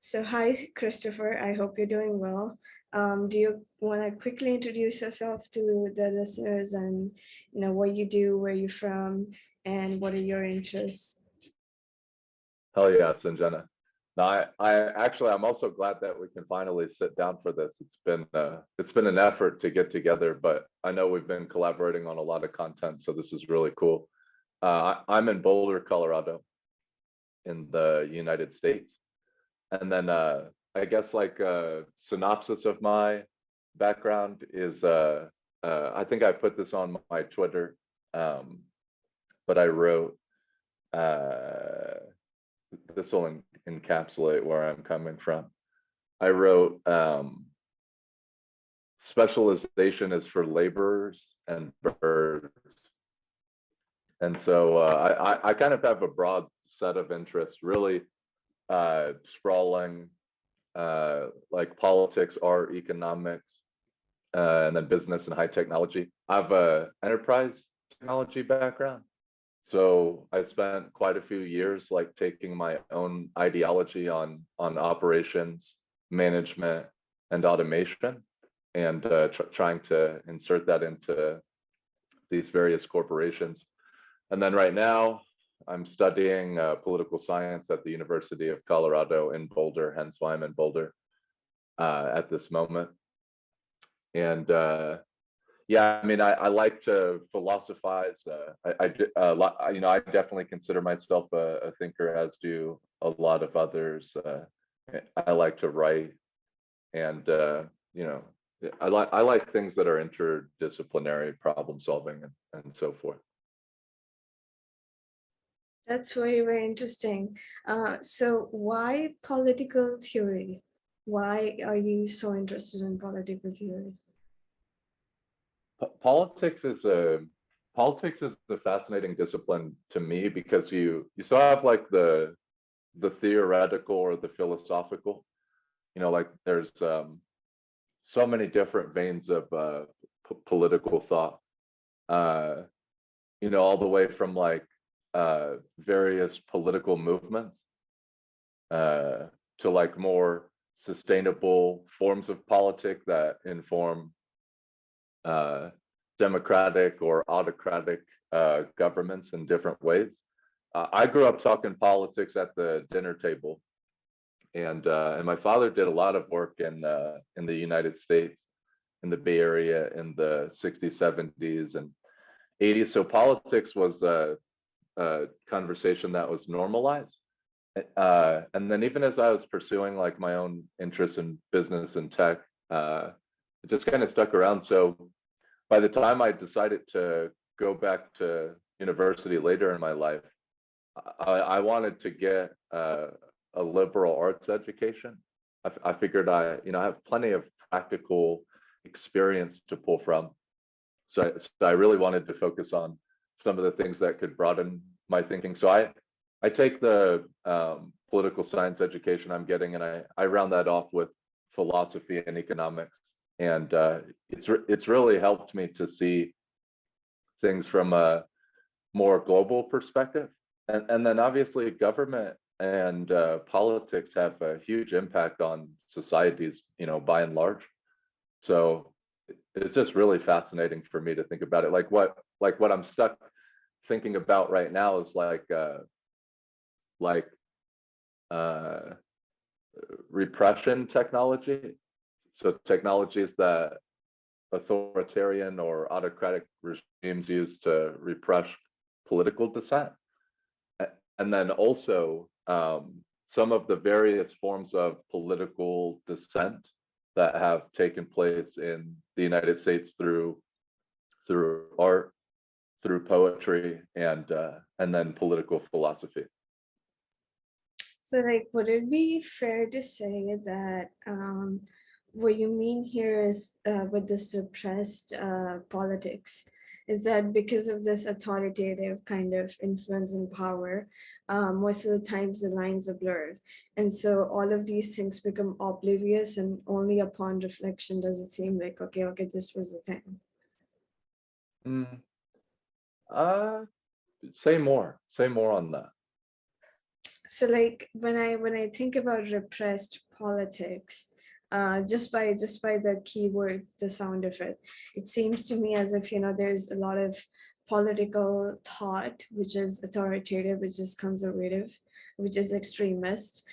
So hi, Christopher. I hope you're doing well. Do you want to quickly introduce yourself to the listeners and what you do, where you're from, and what are your interests? Hell yeah, Sanjana. No, I'm also glad that we can finally sit down for this. It's been an effort to get together, but I know we've been collaborating on a lot of content, so this is really cool. I'm in Boulder, Colorado, in the United States, and then I guess like a synopsis of my background is I think I put this on my Twitter, but I wrote. This will encapsulate where I'm coming from. I wrote specialization is for laborers and birds. And so I kind of have a broad set of interests, really sprawling like politics, art, economics, and then business and high technology. I have a enterprise technology background. So I spent quite a few years like taking my own ideology on operations, management, and automation, and trying to insert that into these various corporations. And then right now, I'm studying political science at the University of Colorado in Boulder, hence why I'm in Boulder at this moment. And yeah, I mean, I like to philosophize. I definitely consider myself a thinker, as do a lot of others. I like to write, and I like things that are interdisciplinary, problem solving, and so forth. That's very, very interesting. So why political theory? Why are you so interested in political theory? Politics is a fascinating discipline to me because you still have like the theoretical or the philosophical. Like there's so many different veins of political thought. All the way from like various political movements to like more sustainable forms of politics that inform democratic or autocratic governments in different ways. I grew up talking politics at the dinner table, and my father did a lot of work in the United States, in the Bay Area in the 60s, 70s, and 80s. So politics was a conversation that was normalized. And then even as I was pursuing like my own interests in business and tech, it just kind of stuck around. So by the time I decided to go back to university later in my life, I wanted to get a liberal arts education. I figured I have plenty of practical experience to pull from. So I really wanted to focus on some of the things that could broaden my thinking. So I take the political science education I'm getting, and I round that off with philosophy and economics. And it's really helped me to see things from a more global perspective. And then obviously government and politics have a huge impact on societies, by and large. So it's just really fascinating for me to think about it. Like what I'm stuck thinking about right now is like repression technology. So technologies that authoritarian or autocratic regimes use to repress political dissent. And then also some of the various forms of political dissent that have taken place in the United States through art, through poetry, and then political philosophy. So, like, would it be fair to say that what you mean here is with the suppressed politics is that because of this authoritative kind of influence and power, most of the times the lines are blurred. And so all of these things become oblivious, and only upon reflection does it seem like, okay, this was the thing. Say more on that. So like when I think about repressed politics, just by the keyword, the sound of it, it seems to me as if there's a lot of political thought which is authoritative, which is conservative, which is extremist,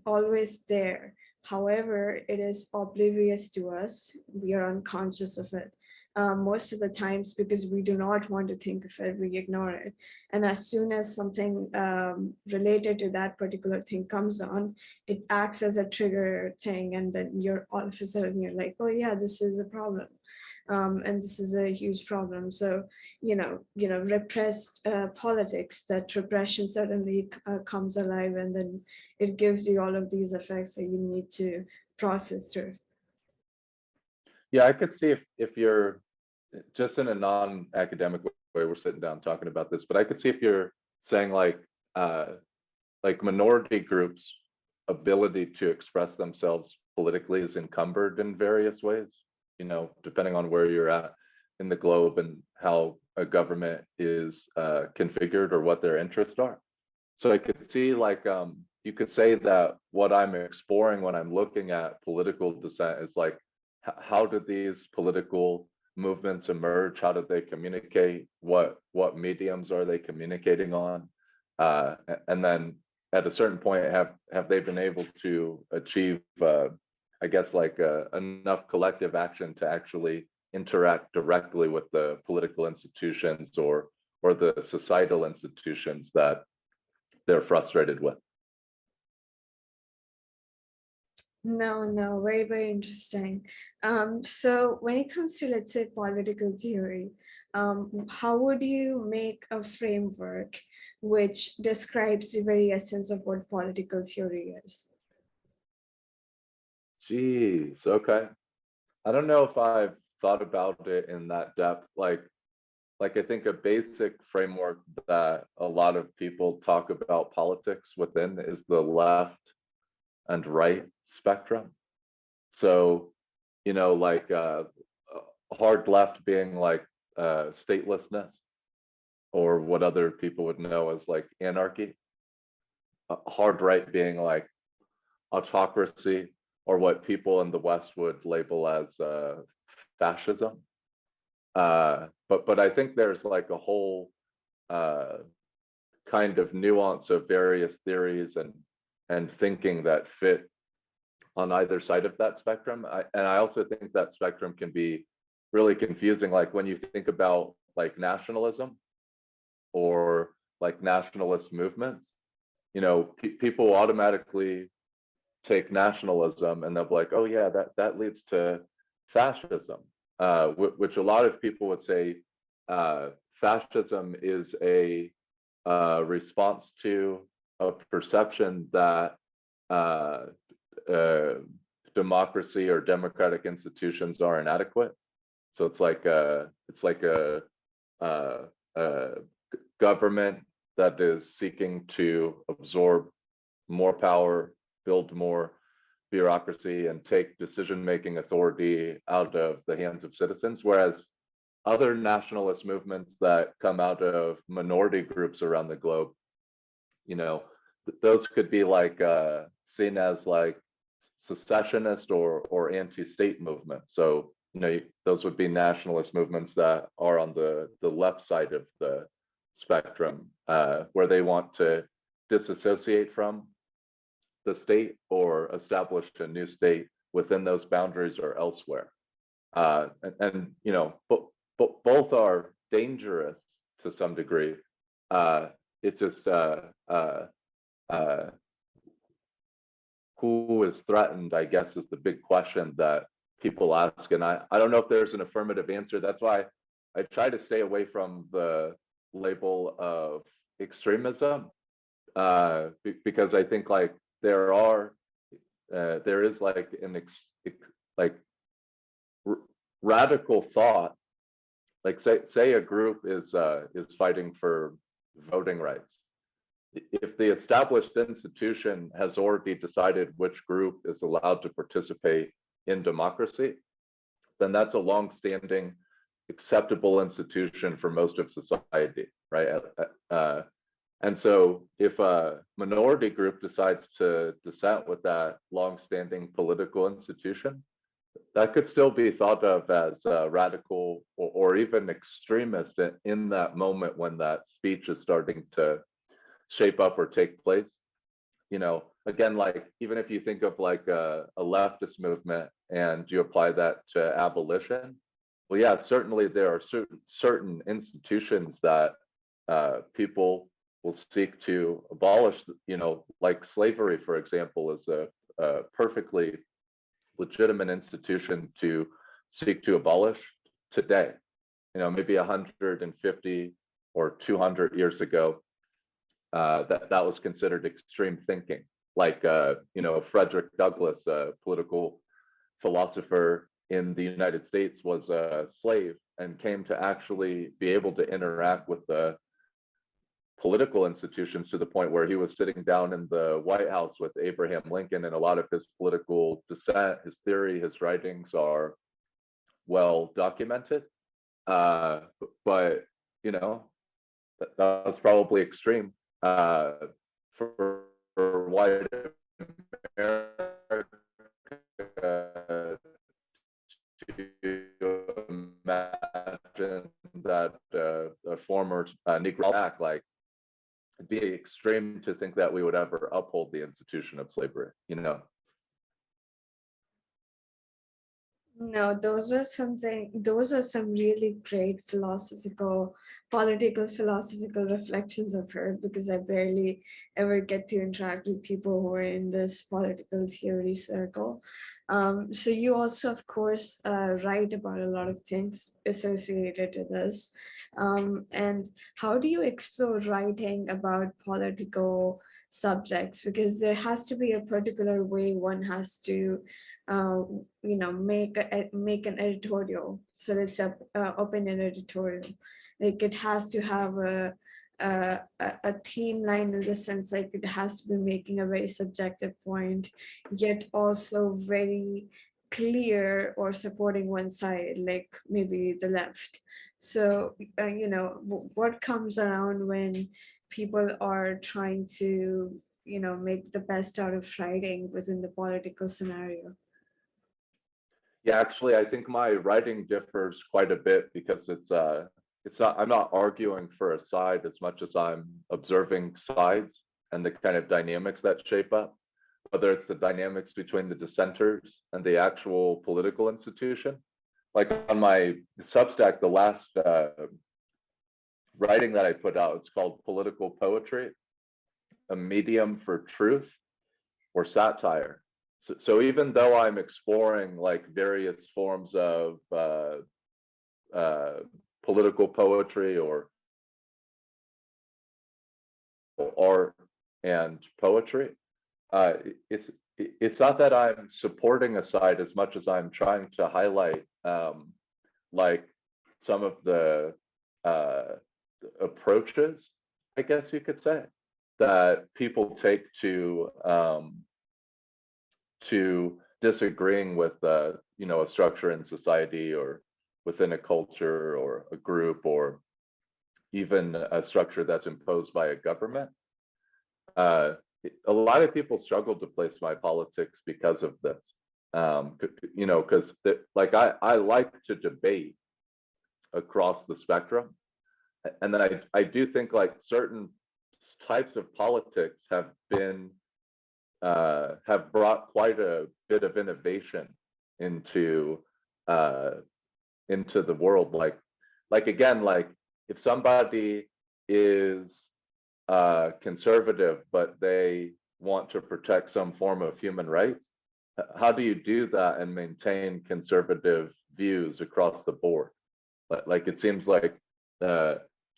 always there. However, it is oblivious to us. We are unconscious of it. Most of the times because we do not want to think of it, we ignore it, and as soon as something related to that particular thing comes on, it acts as a trigger thing, and then you're all of a sudden you're like, oh yeah, this is a problem. And this is a huge problem. So repressed politics, that repression suddenly comes alive, and then it gives you all of these effects that you need to process through. Yeah, I could see if you're just in a non-academic way, we're sitting down talking about this, but I could see if you're saying uh, like minority groups' ability to express themselves politically is encumbered in various ways, depending on where you're at in the globe and how a government is configured or what their interests are. So I could see you could say that what I'm exploring when I'm looking at political dissent is like, how did these political movements emerge? How did they communicate? What mediums are they communicating on? And then at a certain point, have they been able to achieve, I guess, enough collective action to actually interact directly with the political institutions or the societal institutions that they're frustrated with? No, very, very interesting. So when it comes to, let's say, political theory, how would you make a framework which describes the very essence of what political theory is? Geez, okay. I don't know if I've thought about it in that depth. Like I think a basic framework that a lot of people talk about politics within is the left and right spectrum. So, hard left being like statelessness, or what other people would know as like anarchy. Hard right being like autocracy, or what people in the West would label as fascism. But I think there's like a whole uh, kind of nuance of various theories and thinking that fit on either side of that spectrum. And I also think that spectrum can be really confusing. Like when you think about like nationalism or like nationalist movements, people automatically take nationalism and they'll be like, oh yeah, that leads to fascism, which a lot of people would say fascism is a response to a perception that uh, uh, democracy or democratic institutions are inadequate. So it's like a, uh, uh, government that is seeking to absorb more power, build more bureaucracy, and take decision-making authority out of the hands of citizens. Whereas other nationalist movements that come out of minority groups around the globe, those could be like seen as like secessionist or anti-state movements. So those would be nationalist movements that are on the left side of the spectrum, where they want to disassociate from the state or establish a new state within those boundaries or elsewhere. But both are dangerous to some degree. It's just uh, who is threatened, I guess, is the big question that people ask. And I don't know if there's an affirmative answer. That's why I try to stay away from the label of extremism, because I think like there is like like radical thought. Like say a group is fighting for voting rights. If the established institution has already decided which group is allowed to participate in democracy, then that's a long-standing acceptable institution for most of society, right? And so if a minority group decides to dissent with that longstanding political institution, that could still be thought of as radical or even extremist in that moment when that speech is starting to shape up or take place. You know, again, like even if you think of like a leftist movement and you apply that to abolition, well, yeah, certainly there are certain institutions that people will seek to abolish. You know, like slavery, for example, is a perfectly legitimate institution to seek to abolish today. You know, maybe 150 or 200 years ago, that was considered extreme thinking. Like, you know, Frederick Douglass, a political philosopher in the United States, was a slave and came to actually be able to interact with the political institutions to the point where he was sitting down in the White House with Abraham Lincoln, and a lot of his political dissent, his theory, his writings are well documented. But you know, that was probably extreme for white America to imagine that a former Negro act like it'd be extreme to think that we would ever uphold the institution of slavery, you know. No, those are some really great political philosophical reflections of her, because I barely ever get to interact with people who are in this political theory circle. So you also, of course, write about a lot of things associated to this. And how do you explore writing about political subjects? Because there has to be a particular way one has to uh, make an editorial. So it's a opinion editorial. Like it has to have a theme line, in the sense like it has to be making a very subjective point, yet also very clear or supporting one side, like maybe the left. So what comes around when people are trying to make the best out of writing within the political scenario? Yeah, actually, I think my writing differs quite a bit because it's not, I'm not arguing for a side as much as I'm observing sides and the kind of dynamics that shape up, whether it's the dynamics between the dissenters and the actual political institution. Like on my Substack, the last writing that I put out, it's called Political Poetry, a medium for truth or satire. So even though I'm exploring like various forms of political poetry or art and poetry, uh, it's it's not that I'm supporting a side as much as I'm trying to highlight like some of the uh, approaches, I guess you could say, that people take to disagreeing with you know, a structure in society or within a culture or a group or even a structure that's imposed by a government. uh, a lot of people struggle to place my politics because of this. You know, because like I like to debate across the spectrum, and then I do think like certain types of politics have brought quite a bit of innovation into uh, into the world. Like again, like if somebody is conservative but they want to protect some form of human rights, how do you do that and maintain conservative views across the board? Like it seems like uh,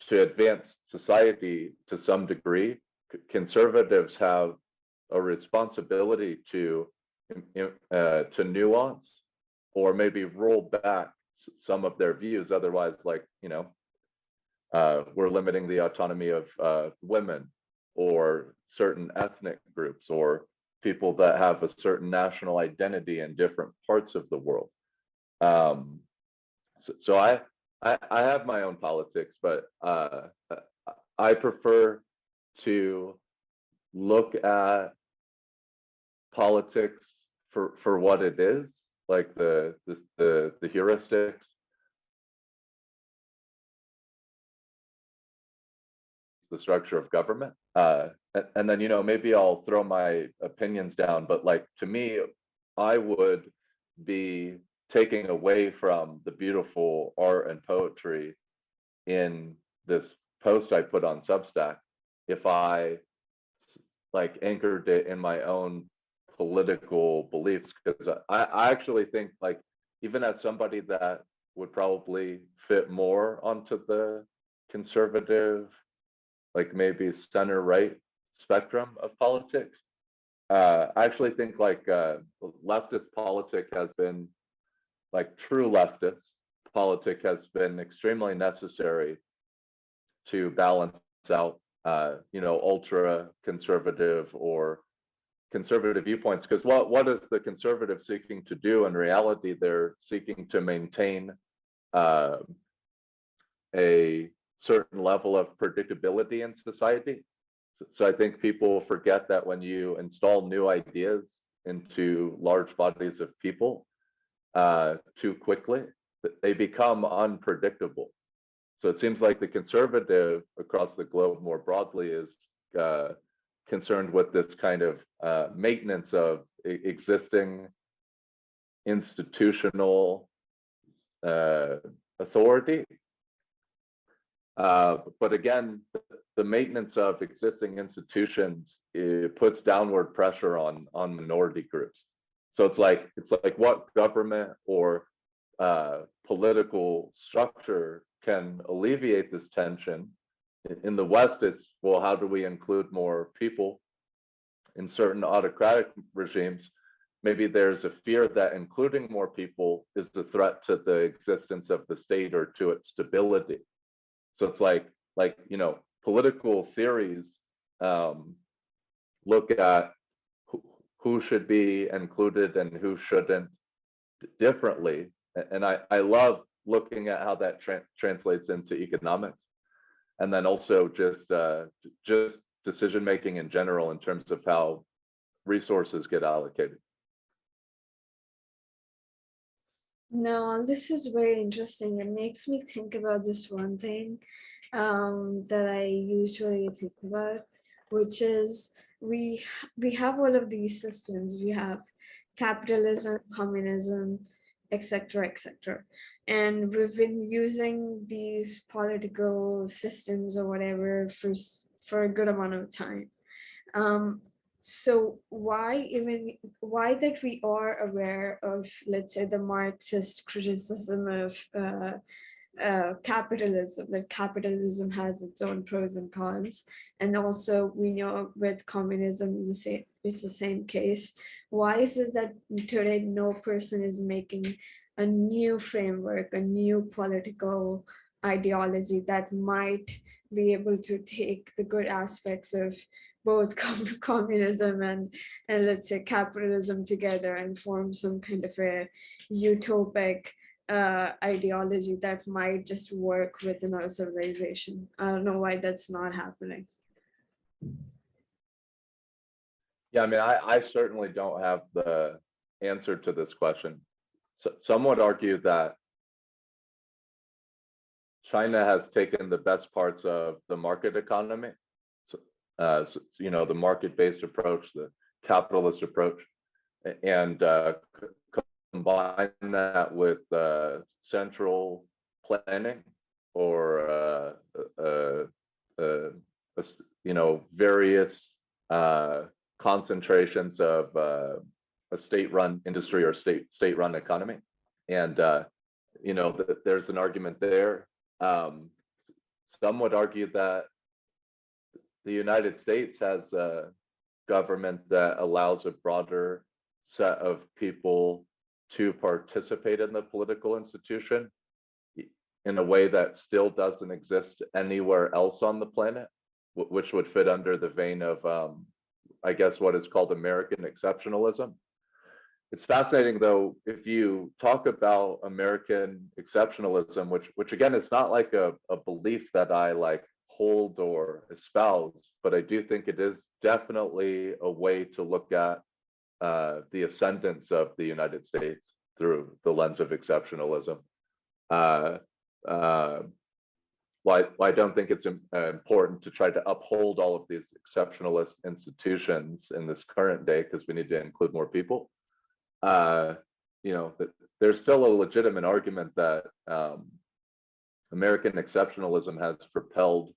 to advance society to some degree, conservatives have a responsibility to nuance or maybe roll back some of their views. Otherwise, like, you know, we're limiting the autonomy of women or certain ethnic groups or people that have a certain national identity in different parts of the world. Um, so I have my own politics, but I prefer to look at politics for what it is, like the heuristics, the structure of government. And then, maybe I'll throw my opinions down, but like to me, I would be taking away from the beautiful art and poetry in this post I put on Substack if I like anchored it in my own political beliefs, because I actually think, like, even as somebody that would probably fit more onto the conservative, like maybe center right spectrum of politics, I actually think like leftist politic has been, like true leftist politic has been extremely necessary to balance out ultra conservative or conservative viewpoints, because what is the conservative seeking to do? In reality, they're seeking to maintain uh, a certain level of predictability in society. So I think people forget that when you install new ideas into large bodies of people too quickly, they become unpredictable. So it seems like the conservative across the globe more broadly is concerned with this kind of maintenance of existing institutional authority. But again, the maintenance of existing institutions, it puts downward pressure on minority groups. So it's like what government or political structure can alleviate this tension. In the West, it's, well, how do we include more people? In certain autocratic regimes, maybe there's a fear that including more people is a threat to the existence of the state or to its stability. So it's like political theories look at who should be included and who shouldn't differently. And I love looking at how that translates into economics, and then also just decision making in general in terms of how resources get allocated. No, this is very interesting. It makes me think about this one thing that I usually think about, which is we have all of these systems. We have capitalism, communism, etc., etc., and we've been using these political systems or whatever for a good amount of time. So why that we are aware of, let's say, the Marxist criticism of capitalism, that capitalism has its own pros and cons, and also we know with communism it's the same case. Why is it that today no person is making a new framework, a new political ideology that might be able to take the good aspects of both communism and let's say capitalism together and form some kind of a utopic ideology that might just work within our civilization? I don't know why that's not happening. Yeah, I mean, I certainly don't have the answer to this question. So some would argue that China has taken the best parts of the market economy, the market-based approach, the capitalist approach, and combine that with central planning or various concentrations of a state-run industry or state-run economy, and there's an argument there. Some would argue that the United States has a government that allows a broader set of people to participate in the political institution in a way that still doesn't exist anywhere else on the planet, which would fit under the vein of, I guess, what is called American exceptionalism. It's fascinating, though, if you talk about American exceptionalism, which again, is not like a belief that I like hold or espouse. but I do think it is definitely a way to look at the ascendance of the United States through the lens of exceptionalism. Uh, uh, why I don't think it's important to try to uphold all of these exceptionalist institutions in this current day, because we need to include more people. Uh, you know, there's still a legitimate argument that American exceptionalism has propelled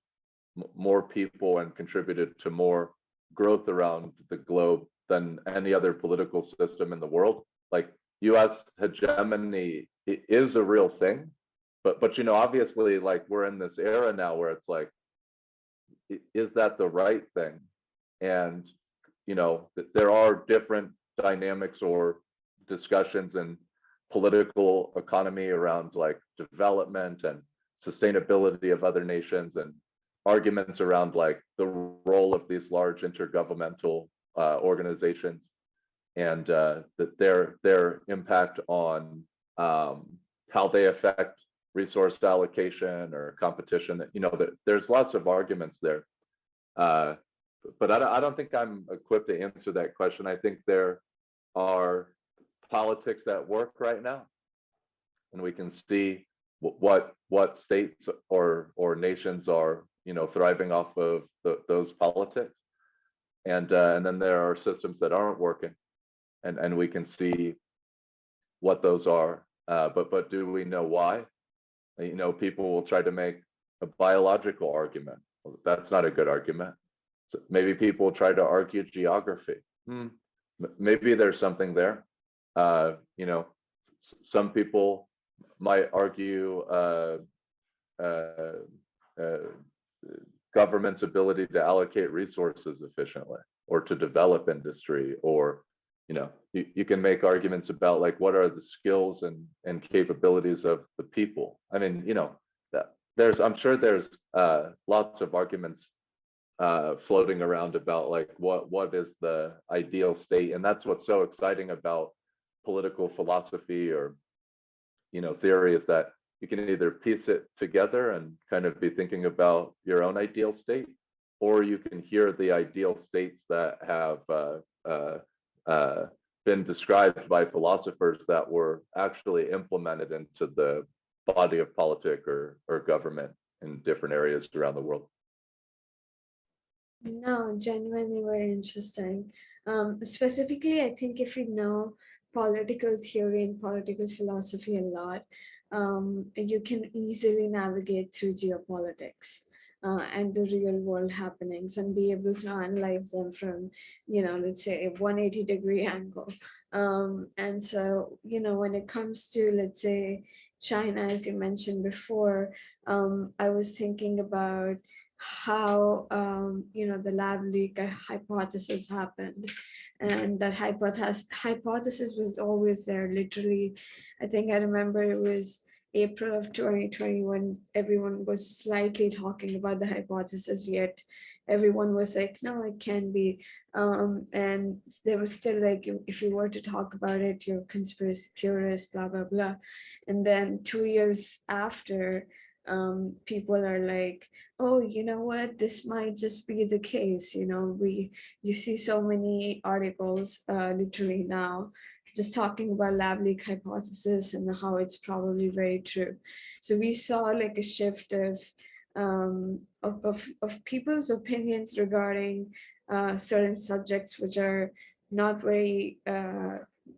more people and contributed to more growth around the globe than any other political system in the world. Like US hegemony is a real thing, but you know, obviously, like we're in this era now where it's like, is that the right thing? And you know, there are different dynamics or discussions in political economy around like development and sustainability of other nations, and arguments around like the role of these large intergovernmental organizations, and that their impact on how they affect resource allocation or competition. You know, that there's lots of arguments there. Uh, but I don't think I'm equipped to answer that question. I think there are politics that work right now, and we can see what states or nations are, you know, thriving off of those politics, and then there are systems that aren't working, and we can see what those are. But do we know why? You know, people will try to make a biological argument. Well, that's not a good argument. So maybe people try to argue geography. Maybe there's something there. You know, some people might argue government's ability to allocate resources efficiently, or to develop industry, or you know, you can make arguments about like what are the skills and capabilities of the people. I mean, you know, that I'm sure there's lots of arguments floating around about like what is the ideal state, and that's what's so exciting about political philosophy or, you know, theory, is that you can either piece it together and kind of be thinking about your own ideal state, or you can hear the ideal states that have been described by philosophers that were actually implemented into the body of politic or government in different areas around the world. No, genuinely very interesting. Specifically, I think if you know political theory and political philosophy a lot, you can easily navigate through geopolitics and the real world happenings, and be able to analyze them from, you know, let's say a 180-degree angle. And so, you know, when it comes to, let's say, China, as you mentioned before, I was thinking about how you know, the lab leak hypothesis happened, and that hypothesis was always there. Literally, I think I remember it was April of 2020 when everyone was slightly talking about the hypothesis, yet everyone was like, no, it can be. And there was still like, if you were to talk about it, you're conspiracy theorist, blah blah blah. And then 2 years after, people are like, oh, you know what, this might just be the case. You know, you see so many articles literally now just talking about lab leak hypothesis and how it's probably very true. So we saw like a shift of people's opinions regarding certain subjects which are not very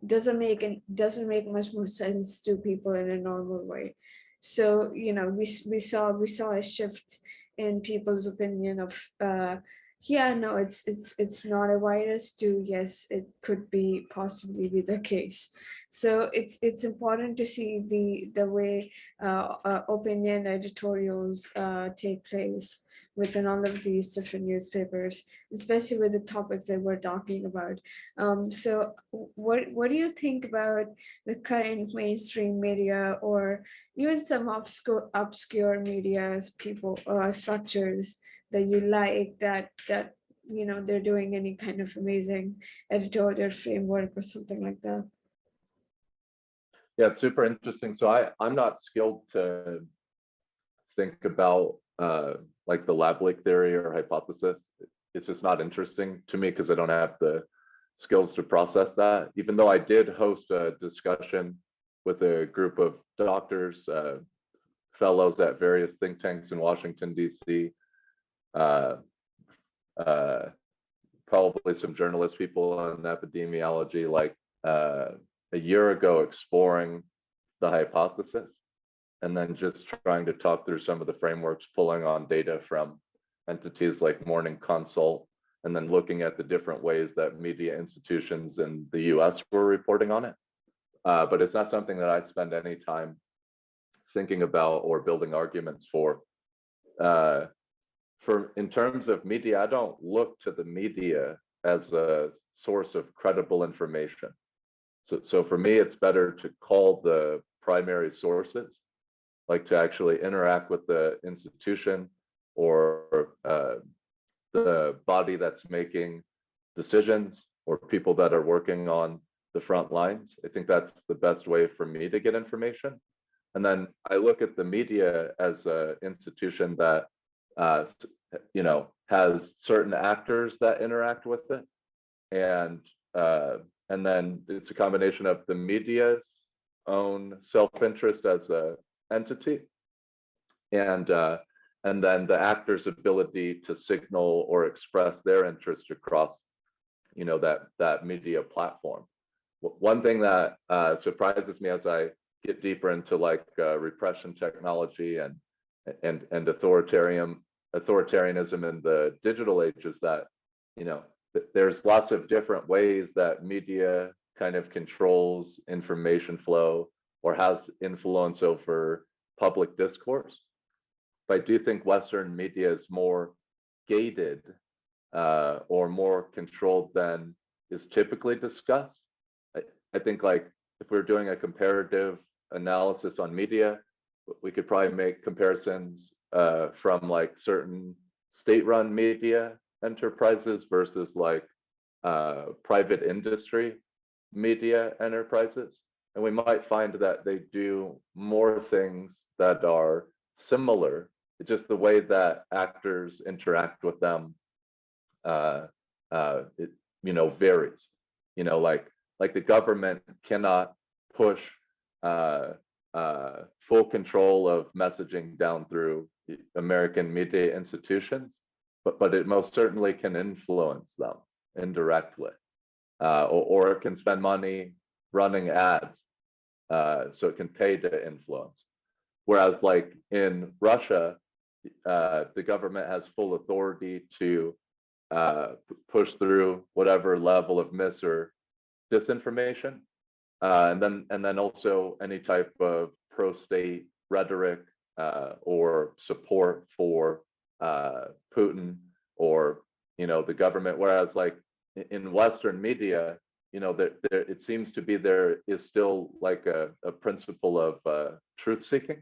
doesn't make much more sense to people in a normal way. So, you know, we saw a shift in people's opinion of yeah, no, it's not a virus, to yes, it could be possibly be the case. So it's important to see the way opinion editorials take place within all of these different newspapers, especially with the topics that we're talking about. So what do you think about the current mainstream media, or even some obscure media's people structures that you like, that you know, they're doing any kind of amazing editorial framework or something like that? Yeah, it's super interesting. So I'm not skilled to think about like the lab leak theory or hypothesis. it's just not interesting to me because I don't have the skills to process that. Even though I did host a discussion with a group of doctors, fellows at various think tanks in Washington, D.C., uh, uh, probably some journalist people in epidemiology, like a year ago, exploring the hypothesis, and then just trying to talk through some of the frameworks, pulling on data from entities like Morning Consult, and then looking at the different ways that media institutions in the US were reporting on it. But it's not something that I spend any time thinking about or building arguments for. In terms of media, I don't look to the media as a source of credible information. So for me, it's better to call the primary sources, like to actually interact with the institution or the body that's making decisions or people that are working on the front lines. I think that's the best way for me to get information. And then I look at the media as an institution that has certain actors that interact with it, and then it's a combination of the media's own self-interest as a entity, and then the actor's ability to signal or express their interest across, that media platform. One thing that surprises me as I get deeper into repression technology and authoritarianism in the digital age is that, there's lots of different ways that media kind of controls information flow or has influence over public discourse. But I do think Western media is more gated or more controlled than is typically discussed. I think if we're doing a comparative analysis on media, we could probably make comparisons from certain state-run media enterprises versus private industry media enterprises. And we might find that they do more things that are similar. It's just the way that actors interact with them, it varies. Like the government cannot push full control of messaging down through American media institutions, but it most certainly can influence them indirectly, or it can spend money running ads, so it can pay to influence. Whereas in Russia, the government has full authority to push through whatever level of mis or disinformation, and then also any type of pro-state rhetoric or support for Putin or the government. Whereas in Western media, it seems to be there is still a principle of truth seeking,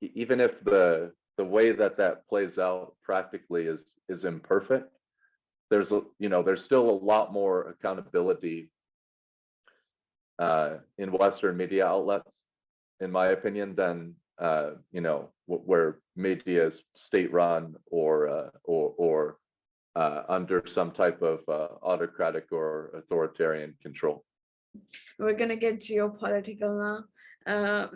even if the way that plays out practically is imperfect. There's still a lot more accountability in Western media outlets, in my opinion, than where media is state-run or under some type of autocratic or authoritarian control. We're gonna get geopolitical now.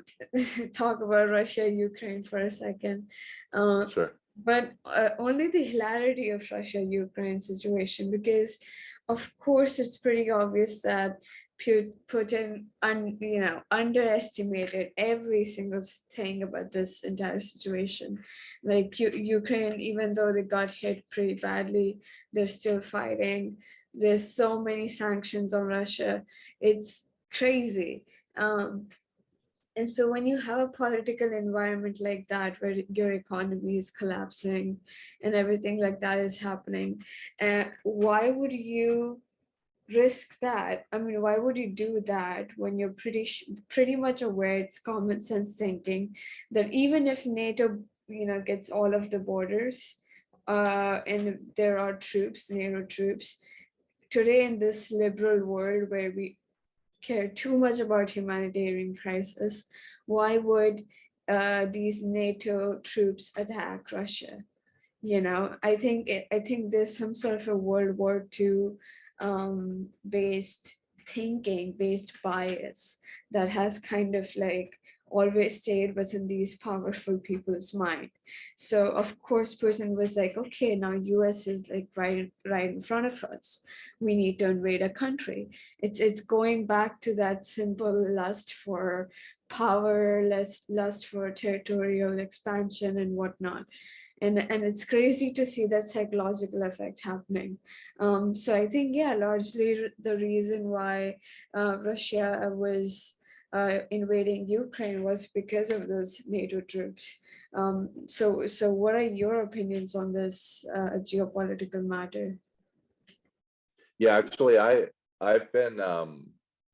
Talk about Russia, Ukraine for a second. Sure. But only the hilarity of Russia-Ukraine situation, because of course it's pretty obvious that Putin underestimated every single thing about this entire situation. Ukraine, even though they got hit pretty badly, they're still fighting. There's so many sanctions on Russia. It's crazy. And so when you have a political environment like that, where your economy is collapsing and everything like that is happening, why would you risk that? I mean, why would you do that when you're pretty much aware, it's common sense thinking, that even if NATO, gets all of the borders, and there are NATO troops, today in this liberal world where we care too much about humanitarian crisis, why would these NATO troops attack Russia? I think there's some sort of a World War II based thinking, based bias that has kind of like always stayed within these powerful people's mind. So of course Putin was like, okay, now US is like right in front of us. We need to invade a country. It's going back to that simple lust for power, lust for territorial expansion and whatnot. And it's crazy to see that psychological effect happening. So I think, yeah, largely the reason why Russia was invading Ukraine was because of those NATO troops. So what are your opinions on this geopolitical matter? Yeah, actually, I've been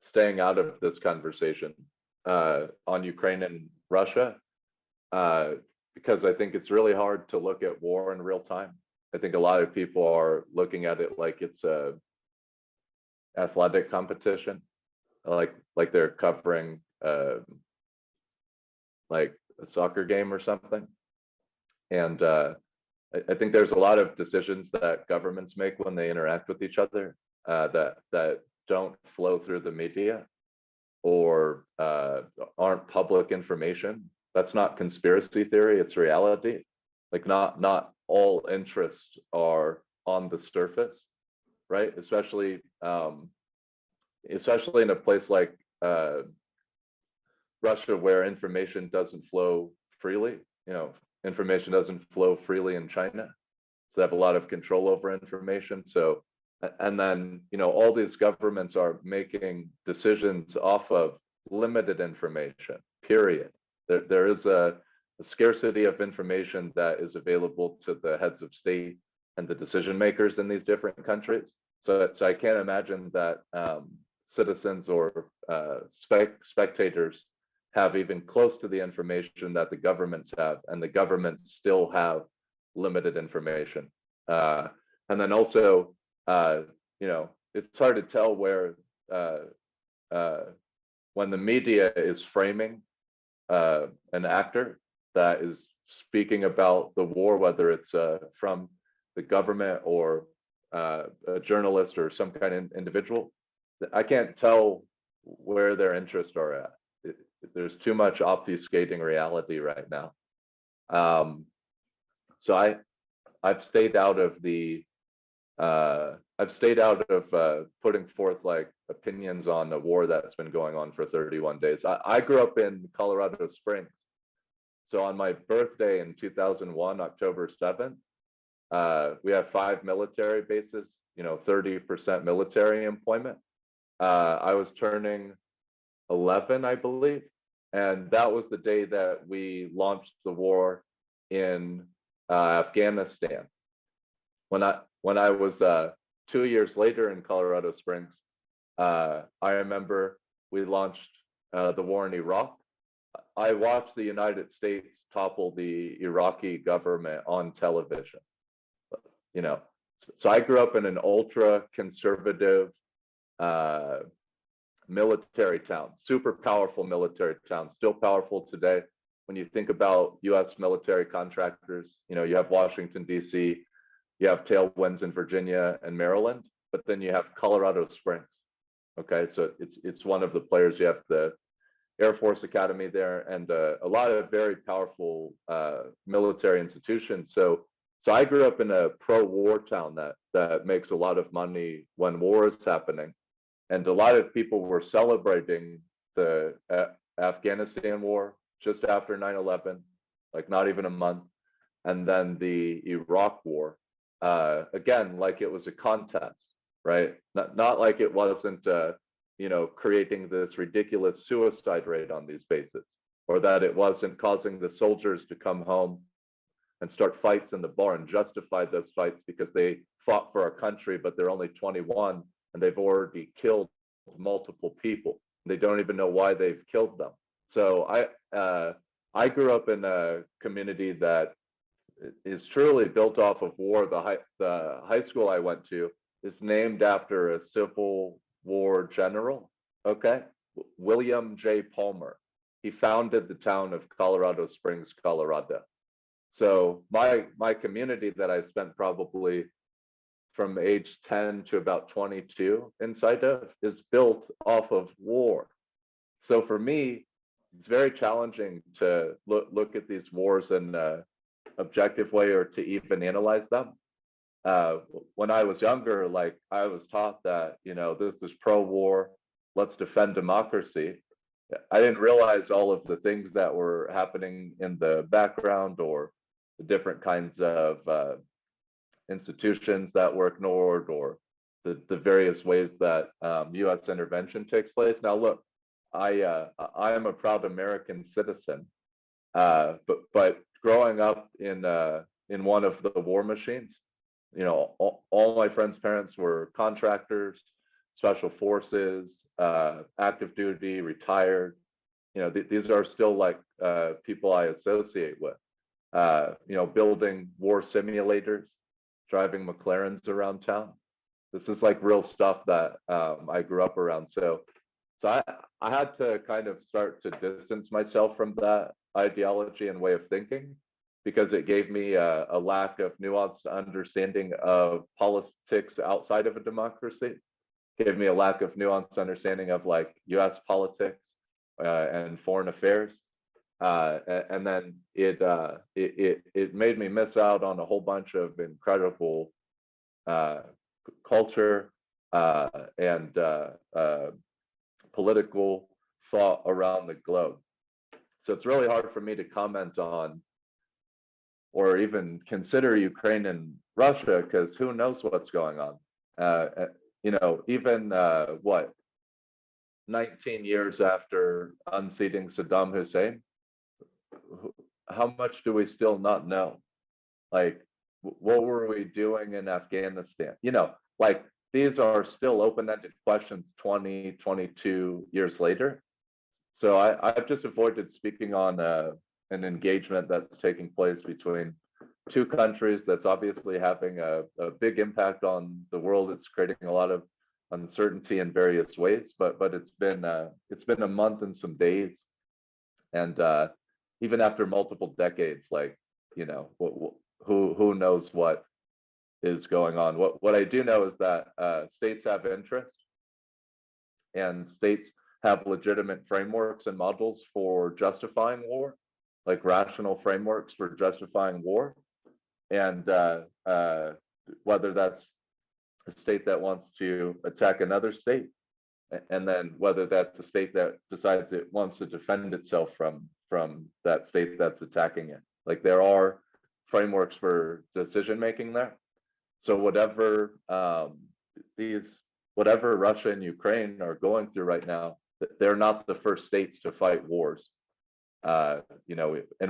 staying out of this conversation on Ukraine and Russia uh, because I think it's really hard to look at war in real time. I think a lot of people are looking at it like it's a athletic competition, like they're covering like a soccer game or something. And I think there's a lot of decisions that governments make when they interact with each other that don't flow through the media or aren't public information. That's not conspiracy theory, it's reality. Like not all interests are on the surface, right? Especially in a place like Russia, where information doesn't flow freely. Information doesn't flow freely in China, so they have a lot of control over information. So, and then all these governments are making decisions off of limited information. Period. There is a scarcity of information that is available to the heads of state and the decision makers in these different countries. So I can't imagine that citizens or spectators have even close to the information that the governments have, and the governments still have limited information. And then also, it's hard to tell where uh, when the media is framing an actor that is speaking about the war, whether it's from the government or a journalist or some kind of individual, I can't tell where their interests are at. There's too much obfuscating reality right now. Um, so I've stayed out of putting forth like opinions on a war that's been going on for 31 days. I grew up in Colorado Springs. So on my birthday in 2001, October 7th, we have 5 military bases, 30% military employment. I was turning 11, I believe. And that was the day that we launched the war in Afghanistan. When I was 2 years later in Colorado Springs, I remember we launched the war in Iraq. I watched the United States topple the Iraqi government on television. You know, so I grew up in an ultra conservative uh, military town, super powerful military town, still powerful today. When you think about U.S. military contractors, you have Washington, D.C., you have tailwinds in Virginia and Maryland, but then you have Colorado Springs. Okay, so it's one of the players. You have the Air Force Academy there, and a lot of very powerful military institutions. So I grew up in a pro-war town that makes a lot of money when war is happening, and a lot of people were celebrating the Afghanistan war just after 9/11, like not even a month, and then the Iraq war, again, like it was a contest, right? Not like it wasn't, creating this ridiculous suicide rate on these bases, or that it wasn't causing the soldiers to come home and start fights in the bar and justify those fights because they fought for our country, but they're only 21 and they've already killed multiple people. They don't even know why they've killed them. So I grew up in a community that is truly built off of war. The high school I went to is named after a Civil War general. Okay, William J. Palmer. He founded the town of Colorado Springs, Colorado. So my community that I spent probably from age 10 to about 22 inside of is built off of war. So for me, it's very challenging to look at these wars in an objective way or to even analyze them. Uh, when I was younger, like I was taught that, this is pro-war, let's defend democracy. I didn't realize all of the things that were happening in the background or the different kinds of institutions that were ignored or the various ways that U.S. intervention takes place. Now, look, I am a proud American citizen, but growing up in one of the war machines, all my friends' parents were contractors, special forces, active duty, retired. These are still like people I associate with. Building war simulators, driving McLarens around town. This is like real stuff that I grew up around. So I had to kind of start to distance myself from that ideology and way of thinking because it gave me a lack of nuanced understanding of politics outside of a democracy. It gave me a lack of nuanced understanding of like U.S. politics and foreign affairs. And then it made me miss out on a whole bunch of incredible uh, culture and political thought around the globe. So it's really hard for me to comment on or even consider Ukraine and Russia because who knows what's going on. Even what 19 years after unseating Saddam Hussein, how much do we still not know? Like, what were we doing in Afghanistan? Like these are still open-ended questions 20, 22 years later. So I've just avoided speaking on an engagement that's taking place between two countries that's obviously having a big impact on the world. It's creating a lot of uncertainty in various ways, but it's been a month and some days, and even after multiple decades, like who knows what is going on. What I do know is that states have interest and states have legitimate frameworks and models for justifying war, like rational frameworks for justifying war. And whether that's a state that wants to attack another state, and then whether that's a state that decides it wants to defend itself from that state that's attacking it. Like there are frameworks for decision making there. So whatever Russia and Ukraine are going through right now, they're not the first states to fight wars. And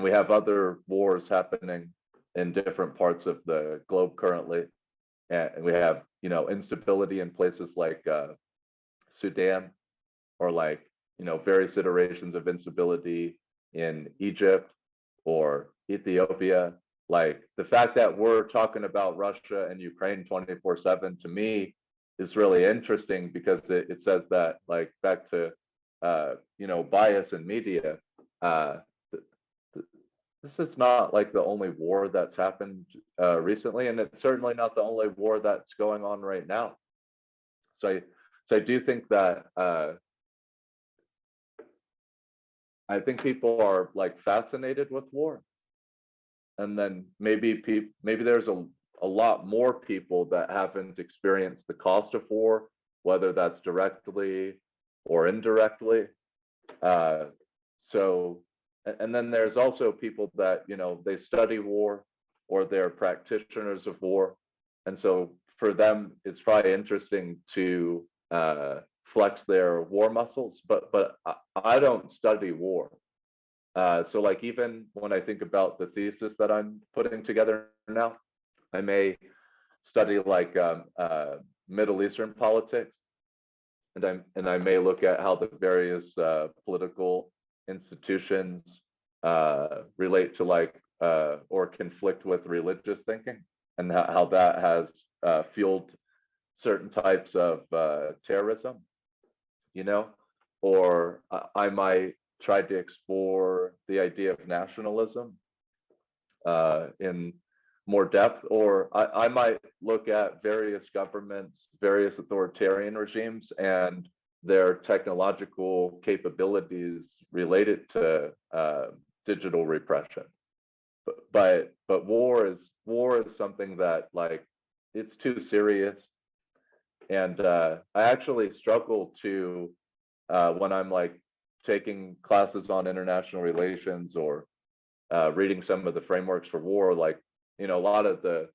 we have other wars happening in different parts of the globe currently, and we have instability in places like Sudan, or like various iterations of instability in Egypt or Ethiopia. Like the fact that we're talking about Russia and Ukraine 24/7 to me is really interesting because it says that, like, back to bias in media, uh, this is not like the only war that's happened recently, and it's certainly not the only war that's going on right now. So I do think that I think people are like fascinated with war, and then maybe there's a lot more people that haven't experienced the cost of war, whether that's directly or indirectly. Uh, so, and then there's also people that they study war or they're practitioners of war, and so for them it's probably interesting to flex their war muscles. But I don't study war. So like even when I think about the thesis that I'm putting together now, I may study like Middle Eastern politics, and I may look at how the various political institutions relate to like or conflict with religious thinking, and how that has fueled certain types of terrorism, or I might try to explore the idea of nationalism in more depth, or I might look at various governments, various authoritarian regimes, and their technological capabilities related to digital repression. But war is something that, like, it's too serious, and I actually struggle to when I'm like taking classes on international relations, or reading some of the frameworks for war, like, you know, a lot of the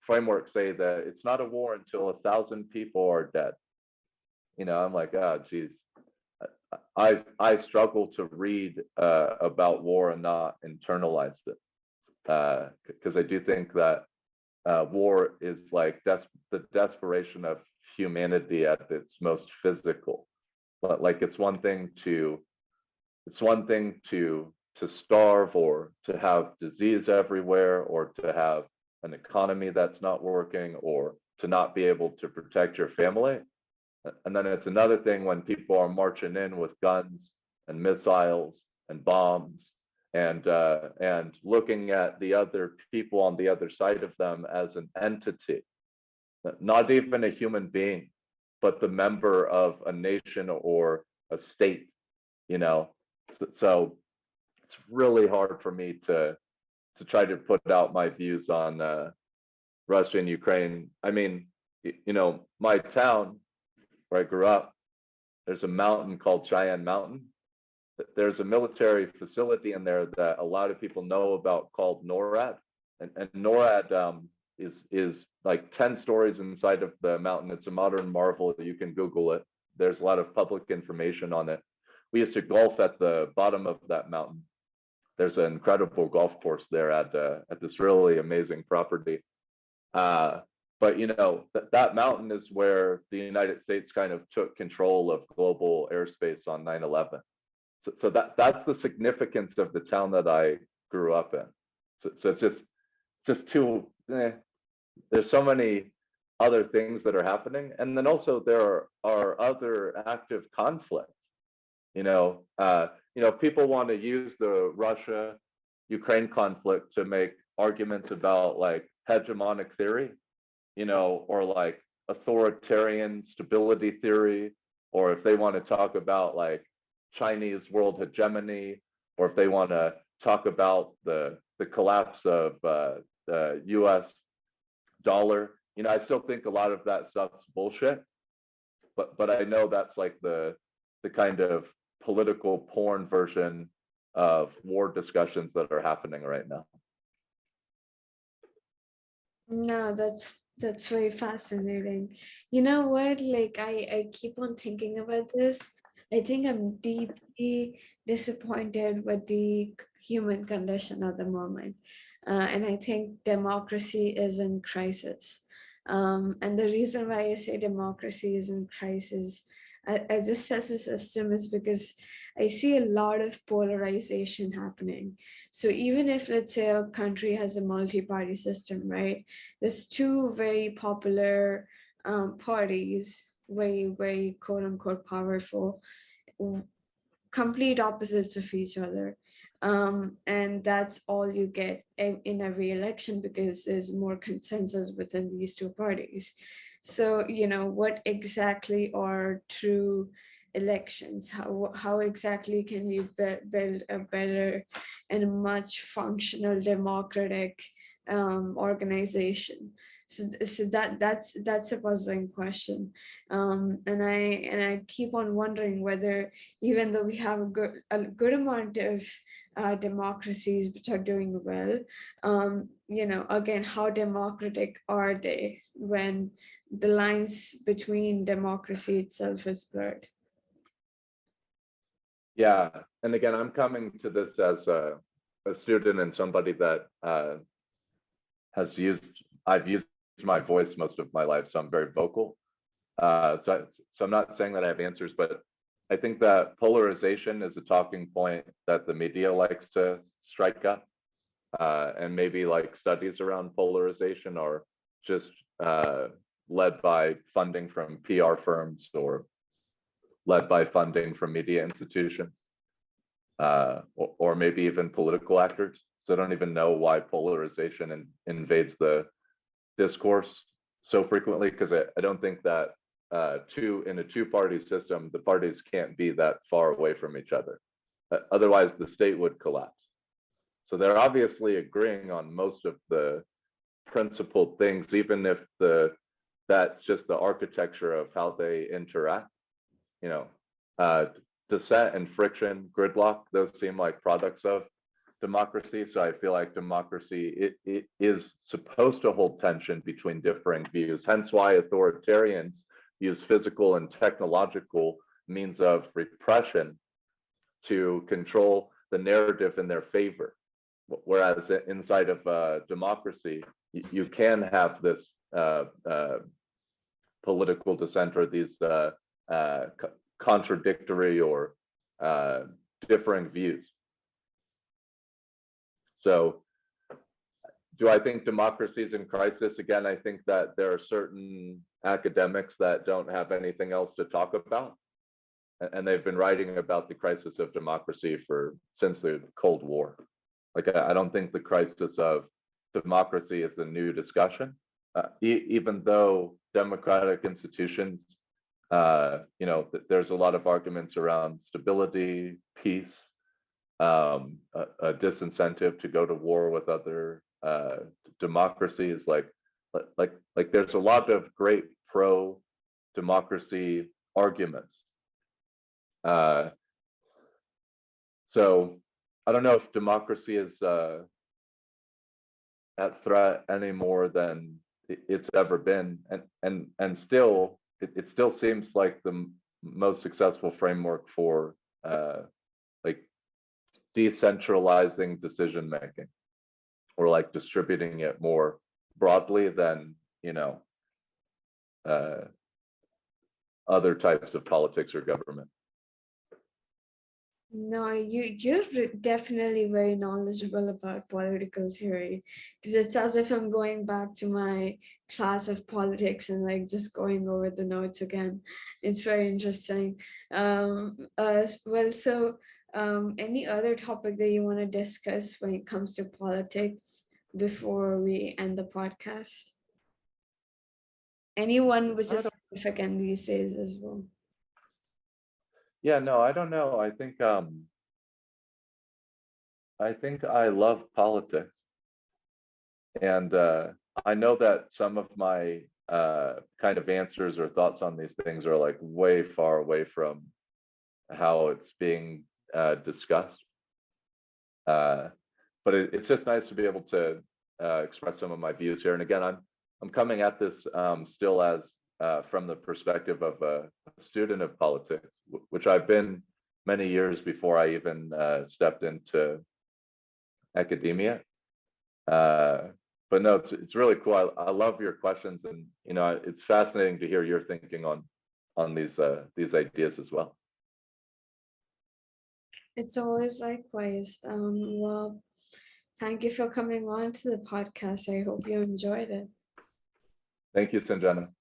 frameworks say that it's not a war until 1,000 people are dead. You know, I'm like, oh, geez. I struggle to read about war and not internalize it, because I do think that war is like the desperation of humanity at its most physical. But like, it's one thing to starve, or to have disease everywhere, or to have an economy that's not working, or to not be able to protect your family. And then it's another thing when people are marching in with guns and missiles and bombs, and looking at the other people on the other side of them as an entity, not even a human being, but the member of a nation or a state, you know. So it's really hard for me to try to put out my views on Russia and Ukraine. I mean, you know, my town where I grew up, there's a mountain called Cheyenne Mountain. There's a military facility in there that a lot of people know about called NORAD, and NORAD is like 10 stories inside of the mountain. It's a modern marvel. You can Google it. There's a lot of public information on it. We used to golf at the bottom of that mountain. There's an incredible golf course there at this really amazing property. But you know, that mountain is where the United States kind of took control of global airspace on 9/11. So that's the significance of the town that I grew up in. So it's just too. There's so many other things that are happening, and then also there are other active conflicts. You know, people want to use the Russia-Ukraine conflict to make arguments about like hegemonic theory, you know, or like authoritarian stability theory, or if they want to talk about like Chinese world hegemony, or if they want to talk about the collapse of the U.S. dollar. You know, I still think a lot of that stuff's bullshit, but I know that's like the kind of political porn version of war discussions that are happening right now. No, that's very fascinating. You know what? Like I keep on thinking about this. I think I'm deeply disappointed with the human condition at the moment. And I think democracy is in crisis. And the reason why I say democracy is in crisis, I just as a system, is because I see a lot of polarization happening. So even if, let's say, a country has a multi-party system, right? There's two very popular parties, very quote unquote powerful, complete opposites of each other. And that's all you get in every election, because there's more consensus within these two parties. So, you know, what exactly are true elections? How exactly can we build a better and much functional democratic organization? So that's a puzzling question, and I keep on wondering whether, even though we have a good amount of democracies which are doing well, you know, again, how democratic are they when the lines between democracy itself is blurred? Yeah, and again, I'm coming to this as a student and somebody that I've used my voice most of my life, so I'm very vocal. So I'm not saying that I have answers, but I think that polarization is a talking point that the media likes to strike up, and maybe like studies around polarization are just led by funding from PR firms, or led by funding from media institutions, or maybe even political actors. So I don't even know why polarization invades the discourse so frequently, because I don't think that in a two-party system, the parties can't be that far away from each other. Otherwise, the state would collapse. So they're obviously agreeing on most of the principled things, even if that's just the architecture of how they interact. You know, dissent and friction, gridlock, those seem like products of democracy. So I feel like democracy it is supposed to hold tension between differing views. Hence why authoritarians use physical and technological means of repression to control the narrative in their favor. Whereas inside of democracy, you can have this political dissent or these contradictory or differing views. So do I think democracy is in crisis? Again, I think that there are certain academics that don't have anything else to talk about. And they've been writing about the crisis of democracy since the Cold War. Like, I don't think the crisis of democracy is a new discussion, even though democratic institutions, there's a lot of arguments around stability, peace, a disincentive to go to war with other democracies. Like there's a lot of great pro-democracy arguments. So I don't know if democracy is at threat any more than it's ever been, and still it still seems like the most successful framework for like decentralizing decision making, or like distributing it more broadly than other types of politics or government. No, you're definitely very knowledgeable about political theory, because it's as if I'm going back to my class of politics and like just going over the notes again. It's very interesting. Any other topic that you want to discuss when it comes to politics before we end the podcast? Anyone which is significant these days as well? Yeah, no, I don't know. I think I love politics, and I know that some of my kind of answers or thoughts on these things are like way far away from how it's being discussed. But it's just nice to be able to express some of my views here. And again, I'm coming at this still as from the perspective of a student of politics, which I've been many years before I even stepped into academia. But no, it's really cool. I love your questions, and it's fascinating to hear your thinking on these ideas as well. It's always likewise. Well, thank you for coming on to the podcast. I hope you enjoyed it. Thank you, Sanjana.